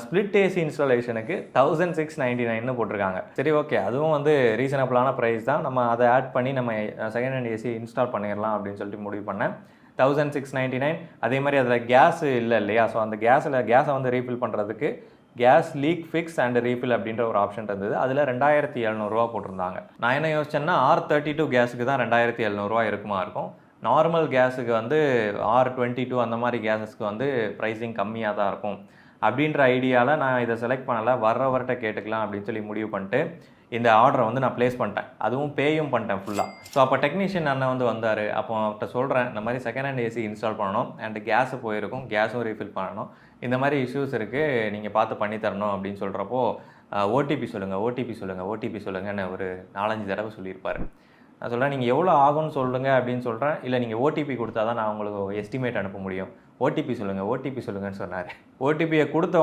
Split AC இன்ஸ்டாலேஷனுக்கு 1699 போட்டிருக்காங்க. சரி, okay, அதுவும் வந்து ரீசனபிளான ப்ரைஸ் தான். நம்ம அதை ஆட் பண்ணி நம்ம செகண்ட் ஹேண்ட் ஏசி இன்ஸ்டால் பண்ணிடலாம் அப்படின்னு சொல்லிட்டு முடிவு பண்ணேன். 1699. அதே மாதிரி அதில் கேஸ் இல்லை இல்லையா? ஸோ அந்த கேஸை வந்து ரீஃபில் பண்ணுறதுக்கு gas leak fix and refill அப்படின்ற ஒரு ஆப்ஷன் இருந்தது. அதில் 2700 போட்டிருந்தாங்க. நான் என்ன யோசிச்சேன்னா R32 கேஸுக்கு தான் 2700 இருக்குமா இருக்கும். நார்மல் கேஸுக்கு வந்து R22 அந்த மாதிரி கேஸஸ்க்கு வந்து ப்ரைஸிங் கம்மியாக தான் இருக்கும் அப்படின்ற ஐடியாவில் நான் இதை செலக்ட் பண்ணலை. வர்றவர்கிட்ட கேட்டுக்கலாம் அப்படின்னு சொல்லி முடிவு பண்ணிட்டு இந்த ஆர்டரை வந்து நான் ப்ளேஸ் பண்ணிட்டேன். அதுவும் பேயும் பண்ணிட்டேன் ஃபுல்லாக. ஸோ அப்போ டெக்னீஷியன் அண்ணன் வந்து வந்தார். அப்போ அவர்கிட்ட சொல்கிறேன், இந்த மாதிரி செகண்ட் ஹேண்ட் ஏசி இன்ஸ்டால் பண்ணணும் அண்ட் கேஸு போயிருக்கும், கேஸும் ரீஃபில் பண்ணணும், இந்த மாதிரி இஷ்யூஸ் இருக்குது, நீங்கள் பார்த்து பண்ணி தரணும் அப்படின்னு சொல்கிறப்போ ஓடிபி சொல்லுங்கன்னு ஒரு 4-5 தடவை சொல்லியிருப்பார். நான் சொல்கிறேன், நீங்கள் எவ்வளோ ஆகும்னு சொல்லுங்கள் அப்படின்னு சொல்கிறேன். இல்லை, நீங்கள் ஓடிபி கொடுத்தா தான் நான் உங்களுக்கு எஸ்டிமேட் அனுப்ப முடியும். ஓடிபி சொல்லுங்கன்னு சொன்னார். ஓடிபியை கொடுத்த